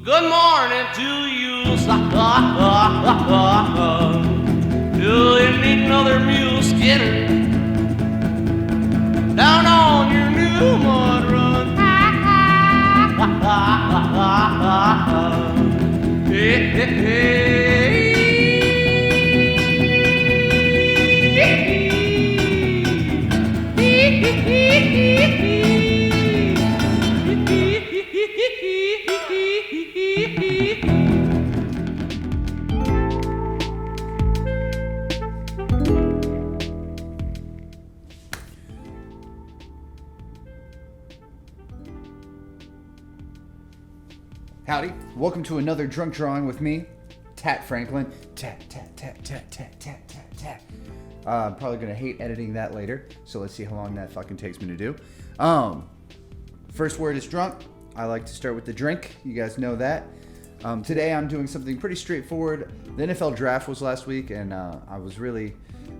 Good morning to you. Do you need another mule Skinner? Down on your new mud run. Hey, hey, hey. Howdy, welcome to another drunk drawing with me, Tat Franklin. Tat, tat, tat, tat, tat, tat, tat, tat. I'm probably gonna hate editing that later, so let's see how long that fucking takes me to do. First word is drunk. I like to start with the drink. You guys know that. Today I'm doing something pretty straightforward. The NFL draft was last week, and I was really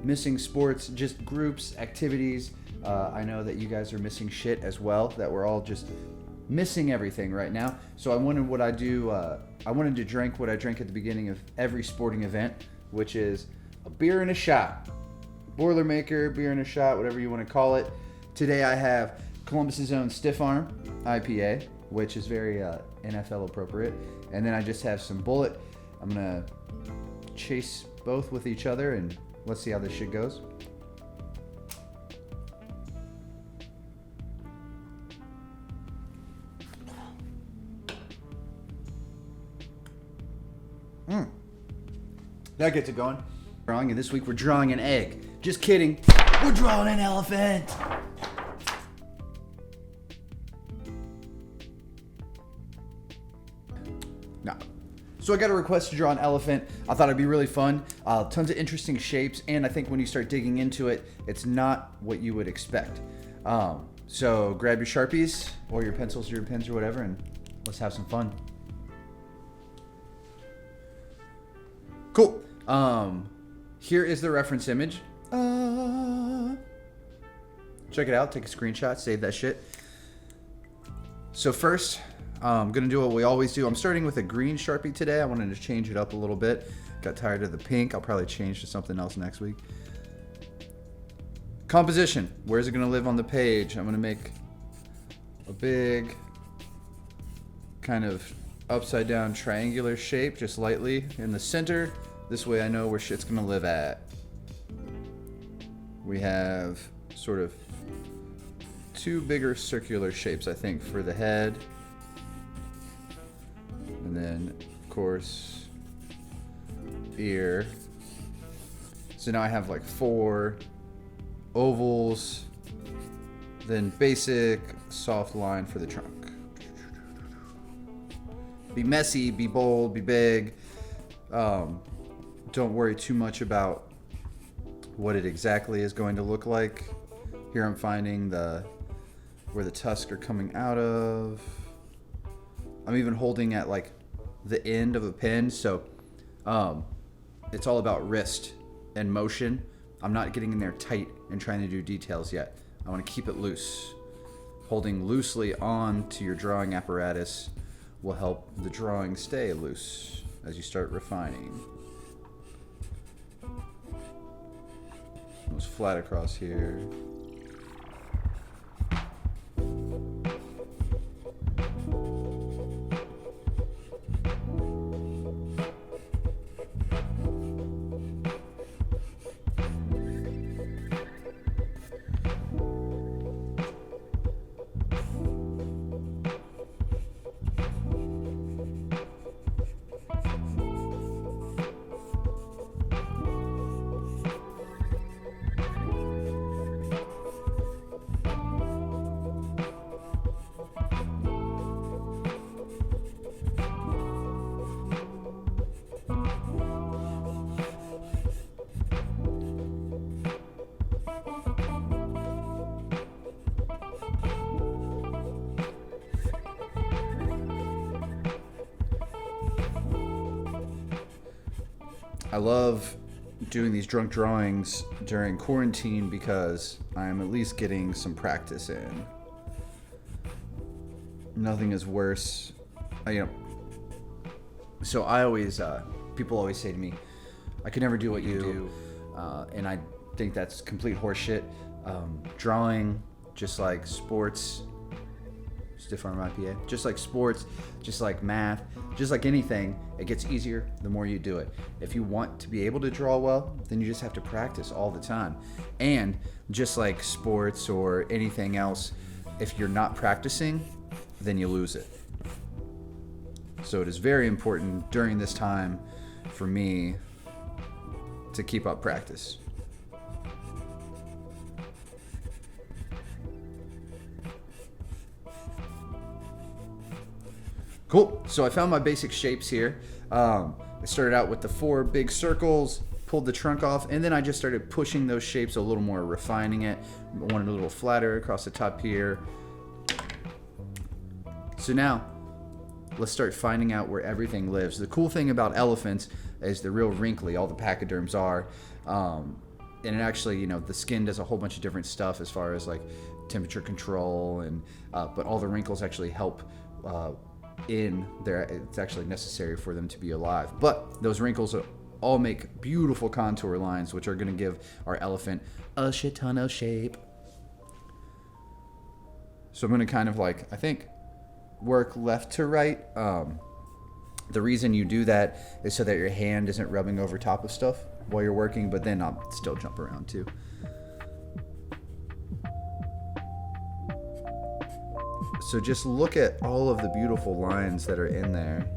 missing sports, just groups, activities. I know that you guys are missing shit as well, that we're all just missing everything right now. So I wanted what I do. I wanted to drink what I drink at the beginning of every sporting event, which is a beer and a shot. Boilermaker, beer and a shot, whatever you want to call it. Today I have Columbus's own Stiff Arm IPA, which is very NFL appropriate. And then I just have some Bullet. I'm gonna chase both with each other and let's see how this shit goes. That gets it going. Drawing, and this week we're drawing an egg. Just kidding. We're drawing an elephant. No. So I got a request to draw an elephant. I thought it'd be really fun. Tons of interesting shapes, and I think when you start digging into it, it's not what you would expect. So grab your Sharpies or your pencils or your pens or whatever, and let's have some fun. Cool. Here is the reference image. Check it out. Take a screenshot. Save that shit. So first, I'm going to do what we always do. I'm starting with a green Sharpie today. I wanted to change it up a little bit. Got tired of the pink. I'll probably change to something else next week. Composition. Where's it going to live on the page? I'm going to make a big kind of upside down triangular shape, just lightly in the center. This way I know where shit's gonna live at. We have sort of two bigger circular shapes, I think, for the head. And then, of course, ear. So now I have like 4 ovals, then basic soft line for the trunk. Be messy, be bold, be big. Don't worry too much about what it exactly is going to look like. Here I'm finding where the tusks are coming out of. I'm even holding at like the end of a pen, so it's all about wrist and motion. I'm not getting in there tight and trying to do details yet. I want to keep it loose. Holding loosely on to your drawing apparatus will help the drawing stay loose as you start refining. Almost flat across here. I love doing these drunk drawings during quarantine because I'm at least getting some practice in. Nothing is worse. So I always, people always say to me, I could never do what you do. And I think that's complete horseshit. Drawing, just like sports, stiff arm IPA, just like sports, just like math, just like anything, it gets easier the more you do it. If you want to be able to draw well, then you just have to practice all the time. And just like sports or anything else, if you're not practicing, then you lose it. So it is very important during this time for me to keep up practice. Cool. So I found my basic shapes here. I started out with the 4 big circles, pulled the trunk off, and then I just started pushing those shapes a little more, refining it. I wanted a little flatter across the top here. So now, let's start finding out where everything lives. The cool thing about elephants is they're real wrinkly. All the pachyderms are. And it actually, you know, the skin does a whole bunch of different stuff as far as like temperature control, and but all the wrinkles actually help in there. It's actually necessary for them to be alive. But those wrinkles all make beautiful contour lines, which are going to give our elephant a shit ton of shape. So I'm going to kind of like, I think, work left to right. The reason you do that is so that your hand isn't rubbing over top of stuff while you're working, but then I'll still jump around too. So just look at all of the beautiful lines that are in there.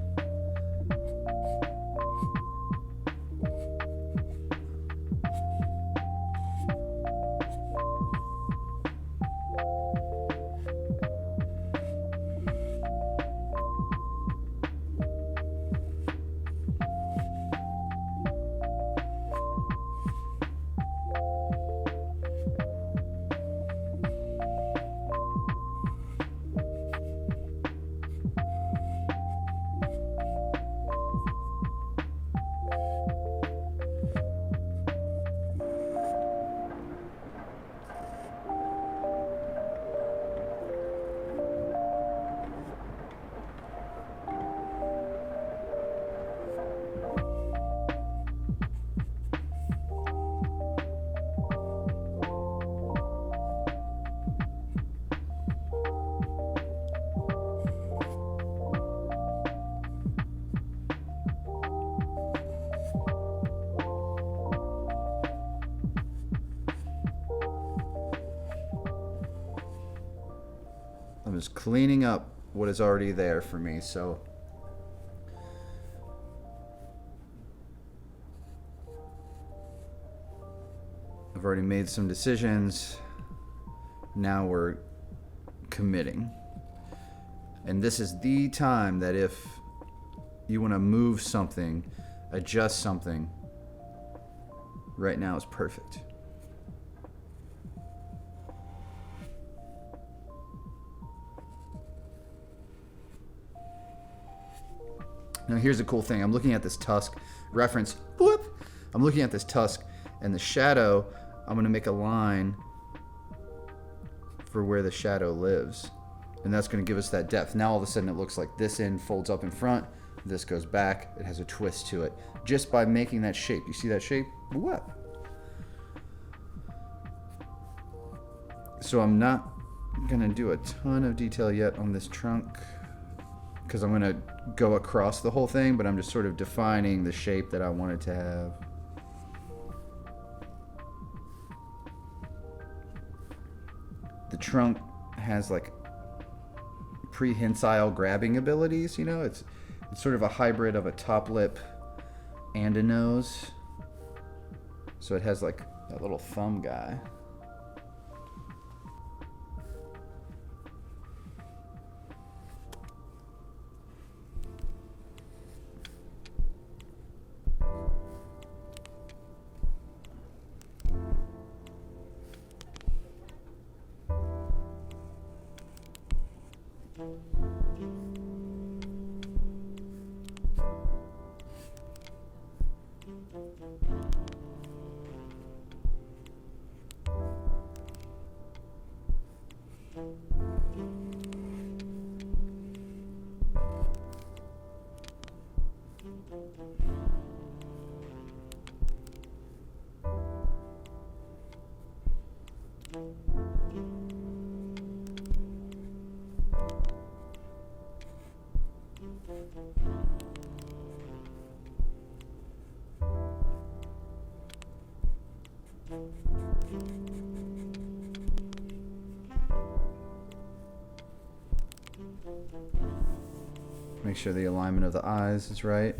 I'm just cleaning up what is already there for me. So I've already made some decisions. Now we're committing. And this is the time that if you want to move something, adjust something, right now is perfect. Now here's the cool thing. I'm looking at this tusk reference. Whoop! I'm looking at this tusk, and the shadow, I'm going to make a line for where the shadow lives. And that's going to give us that depth. Now all of a sudden it looks like this end folds up in front, this goes back, it has a twist to it. Just by making that shape. You see that shape? What? So I'm not going to do a ton of detail yet on this trunk, because I'm going to go across the whole thing, but I'm just sort of defining the shape that I want it to have. The trunk has like prehensile grabbing abilities, you know? It's sort of a hybrid of a top lip and a nose. So it has like that little thumb guy. Make sure the alignment of the eyes is right.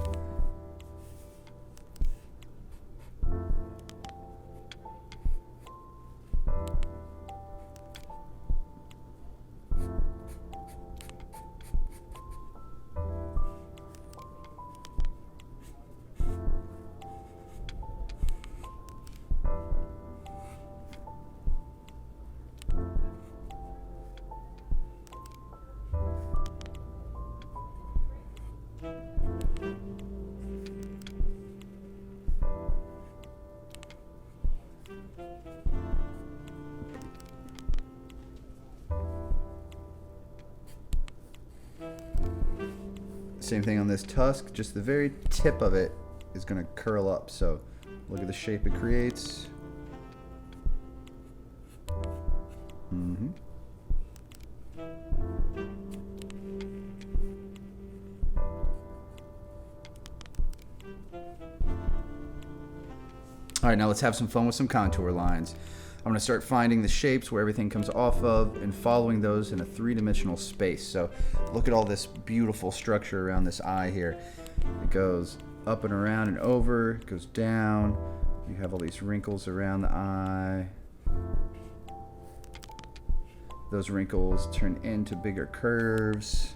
Same thing on this tusk, just the very tip of it is going to curl up. So look at the shape it creates. Mm-hmm. All right, now let's have some fun with some contour lines. I'm gonna start finding the shapes where everything comes off of and following those in a three-dimensional space. So look at all this beautiful structure around this eye here. It goes up and around and over, it goes down. You have all these wrinkles around the eye. Those wrinkles turn into bigger curves.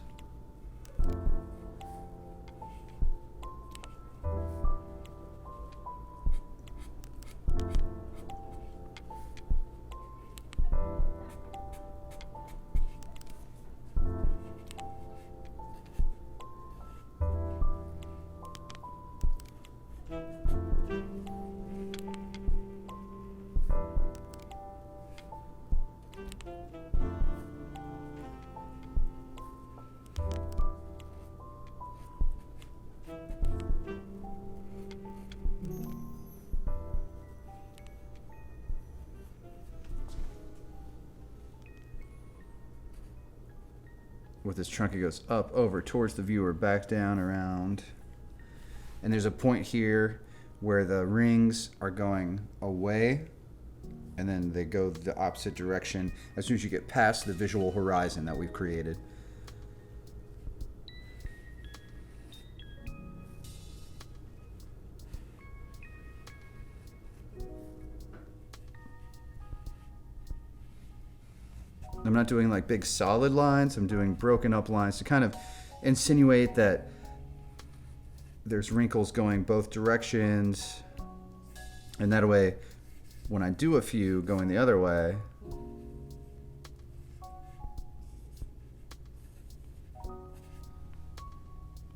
With this trunk, it goes up, over, towards the viewer, back down, around. And there's a point here where the rings are going away, and then they go the opposite direction as soon as you get past the visual horizon that we've created. I'm not doing like big solid lines, I'm doing broken up lines to kind of insinuate that there's wrinkles going both directions, and that way when I do a few going the other way,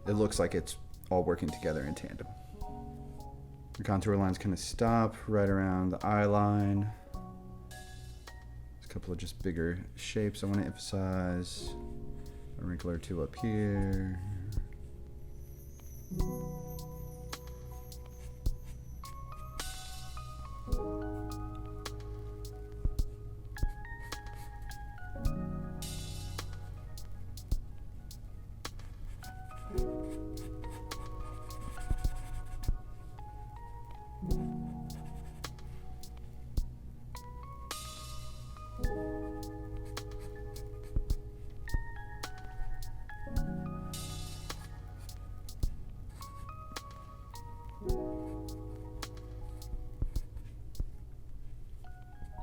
it looks like it's all working together in tandem. The contour lines kind of stop right around the eye line. Couple of just bigger shapes I want to emphasize. A wrinkle or two up here.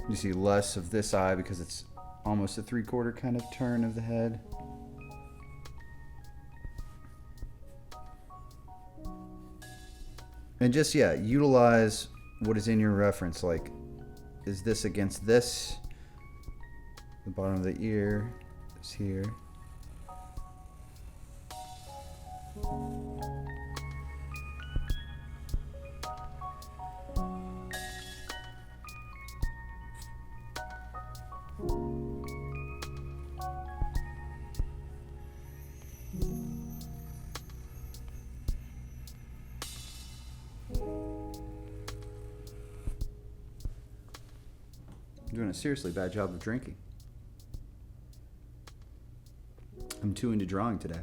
You see less of this eye because it's almost a 3/4 kind of turn of the head. And just, yeah, utilize what is in your reference. Like, is this against this? The bottom of the ear is here. I'm doing a seriously bad job of drinking. I'm too into drawing today.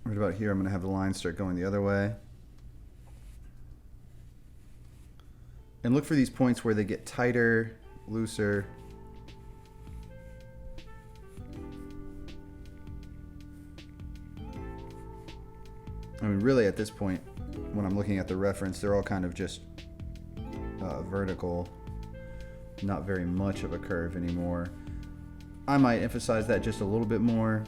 Right about here, I'm going to have the lines start going the other way. And look for these points where they get tighter, looser. I mean, really at this point, when I'm looking at the reference, they're all kind of just vertical, not very much of a curve anymore. I might emphasize that just a little bit more.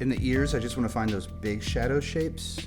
In the ears, I just want to find those big shadow shapes.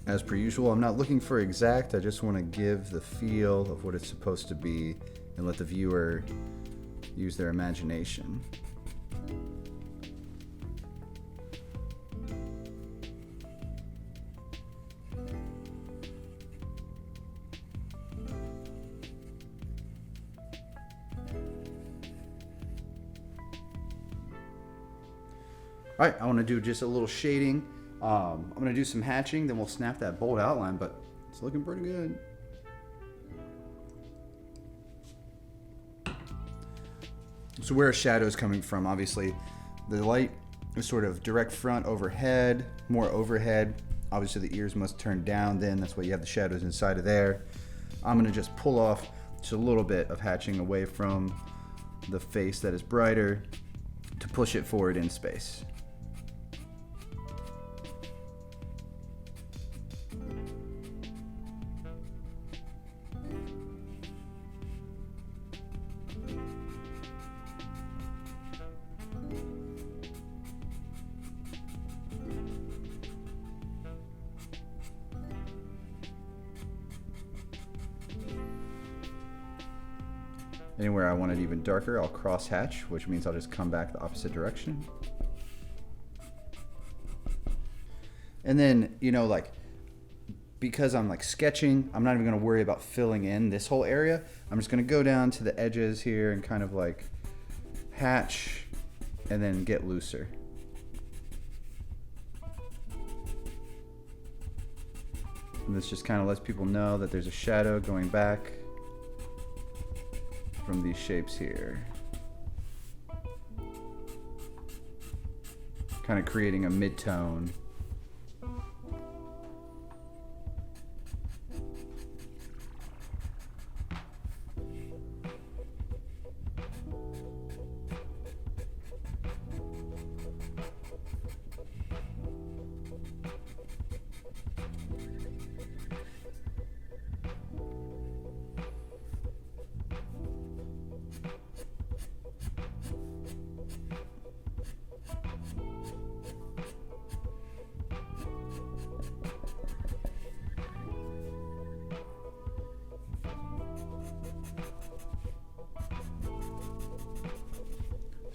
As per usual, I'm not looking for exact, I just want to give the feel of what it's supposed to be and let the viewer use their imagination. All right, I want to do just a little shading. I'm going to do some hatching, then we'll snap that bold outline, but it's looking pretty good. So where are shadows coming from? Obviously, the light is sort of direct front overhead, more overhead. Obviously, the ears must turn down then. That's why you have the shadows inside of there. I'm going to just pull off just a little bit of hatching away from the face that is brighter to push it forward in space. Anywhere I want it even darker, I'll cross hatch, which means I'll just come back the opposite direction. And then, you know, like, because I'm like sketching, I'm not even going to worry about filling in this whole area. I'm just going to go down to the edges here and kind of like hatch and then get looser. And this just kind of lets people know that there's a shadow going back from these shapes here. Kind of creating a mid-tone.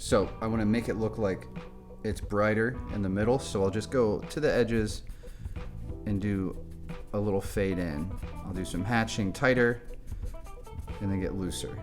So I want to make it look like it's brighter in the middle, so I'll just go to the edges and do a little fade in. I'll do some hatching tighter and then get looser.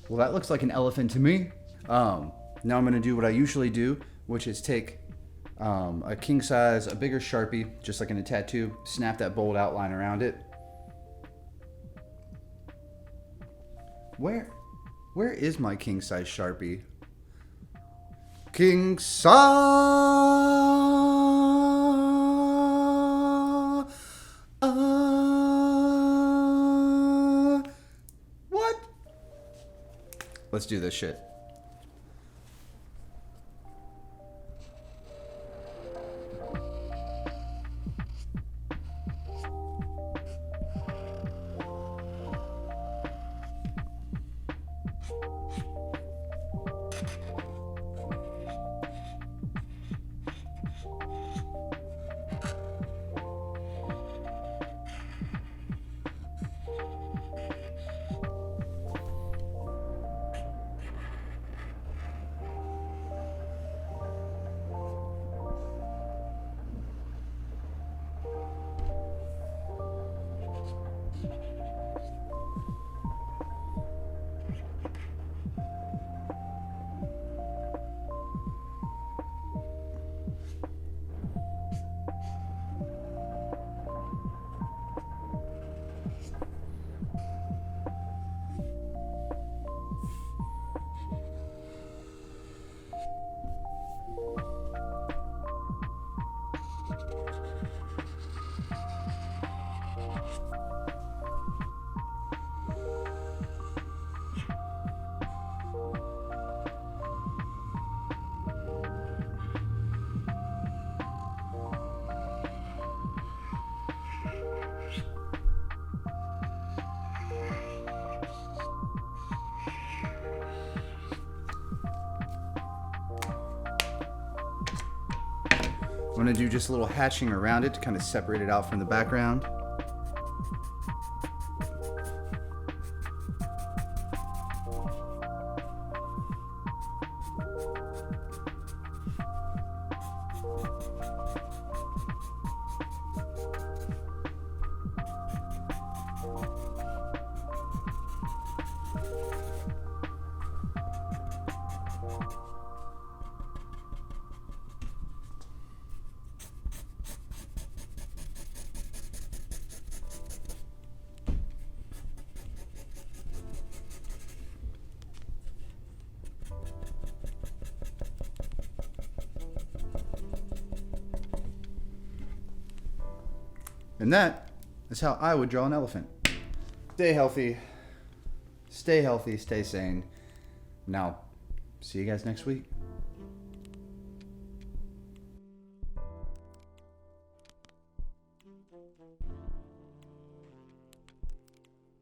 Well, that looks like an elephant to me. Now I'm going to do what I usually do, which is take a king size, a bigger Sharpie, just like in a tattoo, snap that bold outline around it. Where is my king size Sharpie? King size. What? Let's do this shit. I'm going to do just a little hatching around it to kind of separate it out from the background. And that is how I would draw an elephant. Stay healthy, stay sane. Now, see you guys next week.